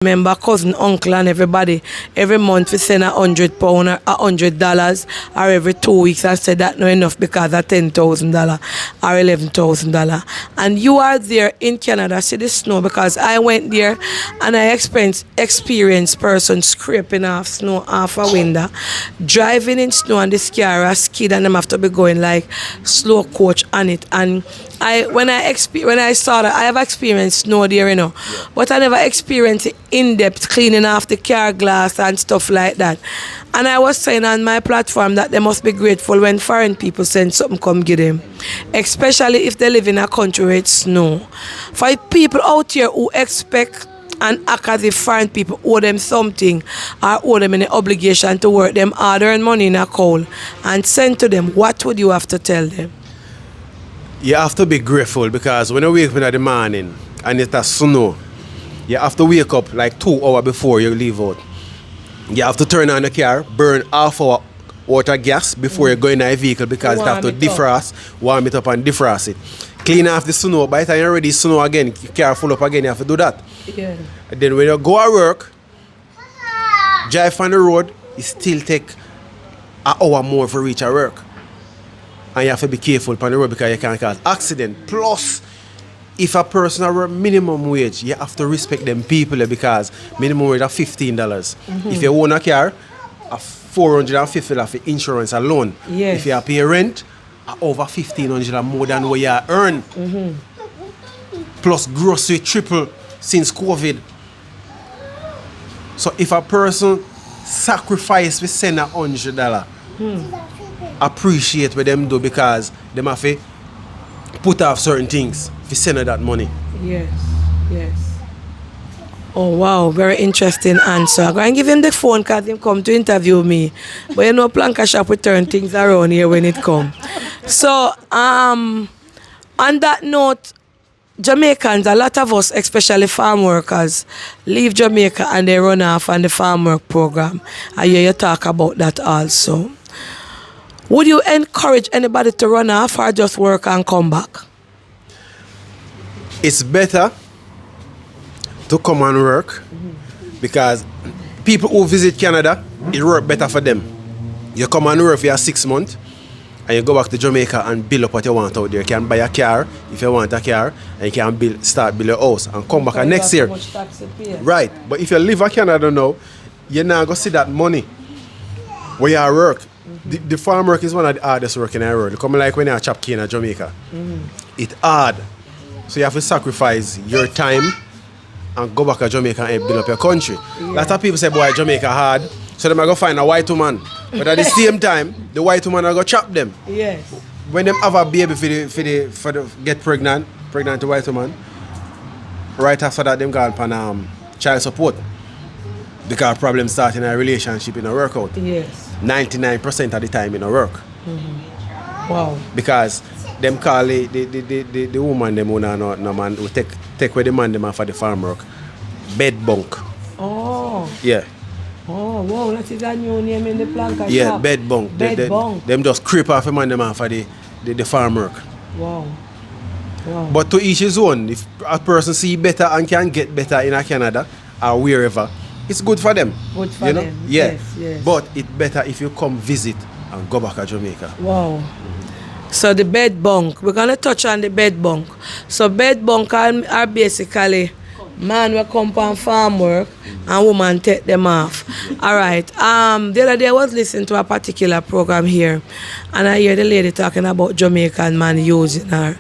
member, cousin, uncle, and everybody every month we send £100 or $100, or every 2 weeks I said that not enough because of $10,000 or $11,000. And you are there in Canada, see the snow, because I went there and I experienced person scraping off snow off a window, driving in snow, and this car a skid and them have to be going like slow coach on it. And when I saw that, I have experienced snow there, but I never experienced it in-depth cleaning off the car glass and stuff like that. And I was saying on my platform that they must be grateful when foreign people send something come get them, especially if they live in a country where it's snow. For people out here who expect and act as if foreign people owe them something or owe them an obligation to work them hard earn money in a coal and send to them, what would you have to tell them? You have to be grateful, because when you wake up in the morning and it's snow, you have to wake up like 2 hours before you leave out. You have to turn on the car, burn half hour water gas before you go in a vehicle, because you have to defrost, warm it up and defrost it. Clean off the snow. By the time you're ready snow again, your car full up again, you have to do that. Yeah. And then when you go to work, drive on the road, it still take an hour more for reach at work. And you have to be careful on the road because you can cause accident. Plus, if a person has work minimum wage, you have to respect them people, because minimum wage is $15. Mm-hmm. If you own a car, $450 for insurance alone. Yes. If you pay rent, over $1,500 more than what you earn. Mm-hmm. Plus grocery triple since COVID. So if a person sacrifice we send $100, appreciate what them do, because them have to put off certain things if you send her that money. Yes, yes. Oh wow, very interesting answer. I'm going to give him the phone because he come to interview me. But Planka shop we turn things around here when it come. So on that note, Jamaicans, a lot of us, especially farm workers, leave Jamaica and they run off on the farm work program. I hear you talk about that also. Would you encourage anybody to run off or just work and come back? It's better to come and work, because people who visit Canada, it works better for them. You come and work for 6 months and you go back to Jamaica and build up what you want out there. You can buy a car if you want a car, and you can start build a house and come back next year. Right, but if you live in Canada now, you're not going to see that money where you work. The farm work is one of the hardest work in the world. Come like when you chop cane in Jamaica. It's hard. So you have to sacrifice your time and go back to Jamaica and build up your country. Yeah. A lot of people say, boy, Jamaica hard. So they might go find a white woman. But at the same time, the white woman will go chop them. Yes. When them have a baby for the get pregnant to white woman, right after that, them go on child support. Because problems start in a relationship in a workout. Yes. 99% of the time in a work. Mm-hmm. Wow. Because them call the woman them who no man who take away the man them for the farm work. Bed bunk. Oh. Yeah. Oh wow, that is a new name in the planka shop. Yeah, bed bunk. Bed bunk. Them just creep off the man them for the farm work. Wow. Wow. But to each his own. If a person see better and can get better in Canada or wherever, it's good for them. Good for them. Yeah. Yes, yes. But it's better if you come visit and go back to Jamaica. Wow. So the bed bunk, we're going to touch on the bed bunk. So bed bunk are basically man will come on farm work and woman take them off. All right. The other day I was listening to a particular program here, and I hear the lady talking about Jamaican man using her.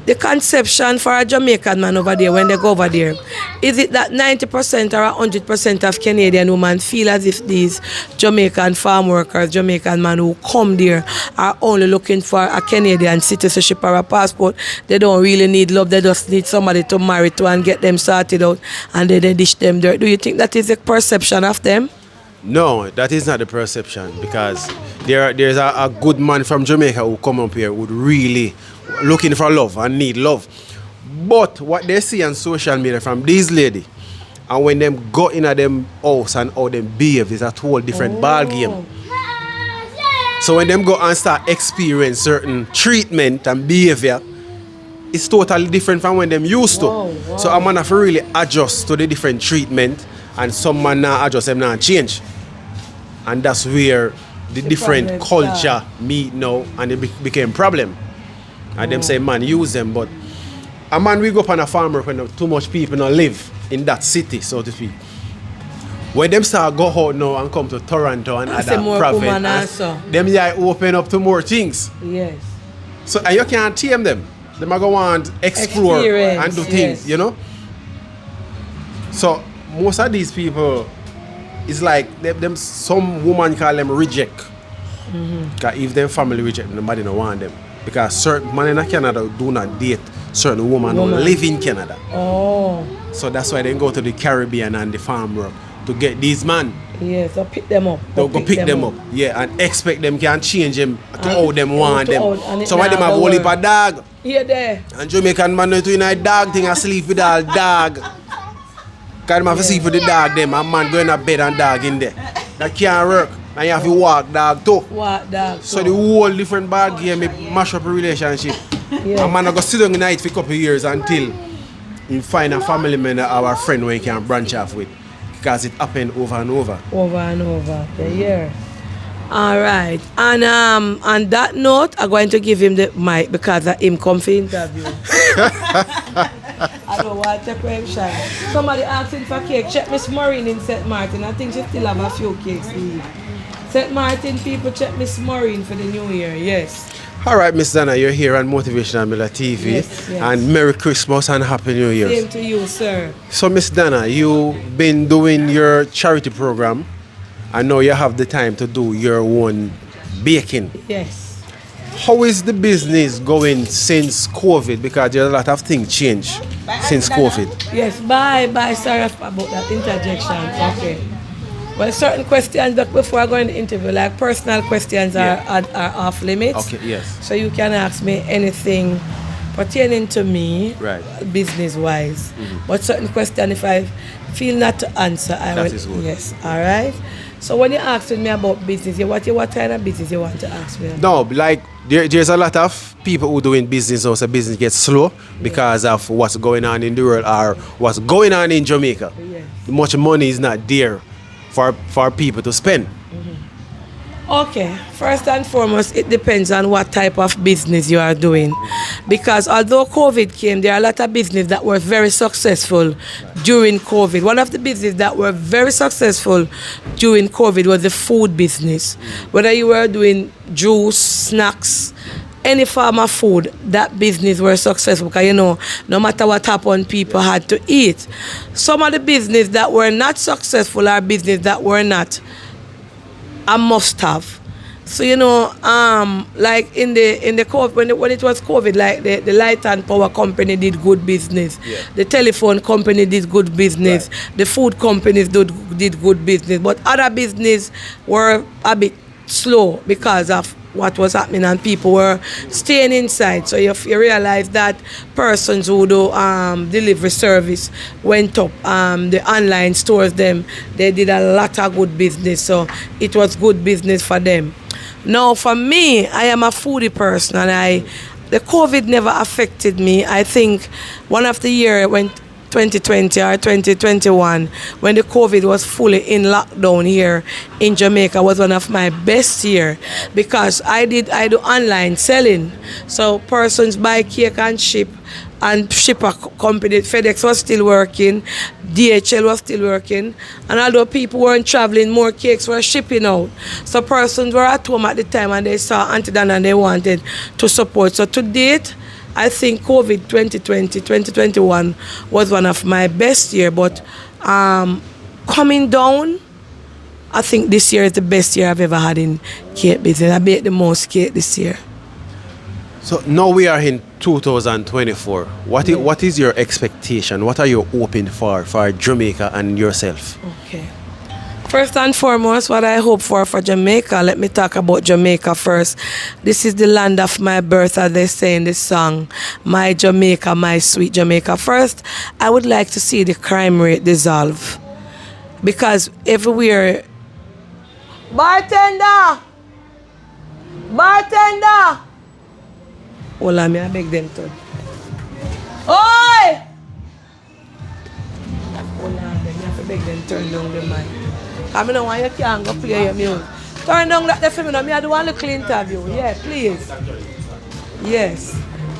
The conception for a Jamaican man over there, when they go over there, is it that 90% or 100% of Canadian women feel as if these Jamaican farm workers, Jamaican men who come there are only looking for a Canadian citizenship or a passport? They don't really need love, they just need somebody to marry to and get them sorted out, and then they dish them dirt. Do you think that is the perception of them? No, that is not the perception, because there's a good man from Jamaica who come up here would really looking for love and need love. But what they see on social media from these ladies, and when them go in at them house and how them behave, is a whole different ball game. So when them go and start experience certain treatment and behavior, it's totally different from when them used to. Wow. So I'm gonna have to really adjust to the different treatment and some man now adjust them now change. And that's where the different culture meet now and it became problem. And them say, man, use them, but a man we go up on a farm work when too much people not live in that city, so to speak. When them start go out now and come to Toronto and other province, them open up to more things. Yes. So and you can't tame them. They might go want explore and do things, you know. So most of these people, it's like them some woman call them reject. Because if them family reject, nobody don't want them. Because certain men in Canada do not date certain women who live in Canada. Oh. So that's why they go to the Caribbean and the farm work to get these men. Yes, so pick them up. They'll go pick them up. Yeah, and expect them can change them to how them want them. Some of them have only a dog. Yeah, there. And Jamaican man doing a dog thing and sleep with all dog. Because them have to sleep with the dog them. A man going to bed and dog in there. That can't work. And you have to walk dog too. Walk dog too. So the whole different bad game mash up a relationship. Yeah. A man go sit down in night for a couple of years until he find a family member or a friend where he can branch off with. Because it happened over and over. Over and over. Yeah. All right. And on that note, I'm going to give him the mic because of him come for interview. I don't want to take him shy. Somebody asking for cake. Check Miss Maureen in St. Martin. I think she still have a few cakes to eat. St. Martin people, check Miss Maureen for the new year. Yes. All right, Miss Donna, you're here on Motivational Miller TV. Yes. And Merry Christmas and Happy New Year. Same to you, sir. So, Miss Donna, you've been doing your charity program. I know you have the time to do your own baking. Yes. How is the business going since COVID? Because there's a lot of things changed since COVID. Yes, bye. Sorry about that interjection. Okay. Well, certain questions that before I go in the interview, like personal questions are off limits. Okay, yes. So you can ask me anything pertaining to me, right, business-wise. But certain questions, if I feel not to answer, I will. Is good. Yes, all right. So when you're asking me about business, what kind of business you want to ask me about? No, like there's a lot of people who doing business now, so business gets slow because of what's going on in the world or what's going on in Jamaica. Yes. Much money is not there for people to spend. Okay, first and foremost, it depends on what type of business you are doing. Because although COVID came, there are a lot of businesses that were very successful during COVID. One of the businesses that were very successful during COVID was the food business. Whether you were doing juice, snacks, any form of food, that business were successful because, no matter what happened, people had to eat. Some of the business that were not successful are business that were not a must-have. So, like in the COVID, when it was COVID, like the light and power company did good business. Yeah. The telephone company did good business. Right. The food companies did good business. But other business were a bit slow because of what was happening and people were staying inside. So if you realize that persons who do delivery service went up, the online stores they did a lot of good business. So it was good business for them. Now for me, I am a foodie person and the COVID never affected me. I think one of the year when 2020 or 2021, when the COVID was fully in lockdown here in Jamaica, was one of my best year because I do online selling. So persons buy cake and ship a company. FedEx was still working, DHL was still working, and although people weren't traveling, more cakes were shipping out. So persons were at home at the time and they saw Aunty Donna and they wanted to support. So to date, I think COVID 2021 was one of my best year, but coming down, I think this year is the best year I've ever had in cake business. I baked the most cake this year. So now we are in 2024. What is your expectation? What are you hoping for Jamaica and yourself? Okay. First and foremost, what I hope for Jamaica, let me talk about Jamaica first. This is the land of my birth, as they say in the song, my Jamaica, my sweet Jamaica. First, I would like to see the crime rate dissolve. Because everywhere... Bartender! Hold on, I beg them to. Oi! Hold on, I to beg them turn down the mic. Because I don't want you can't go play your music. Turn down that the film, I do want a little interview. Yeah, please. Yes.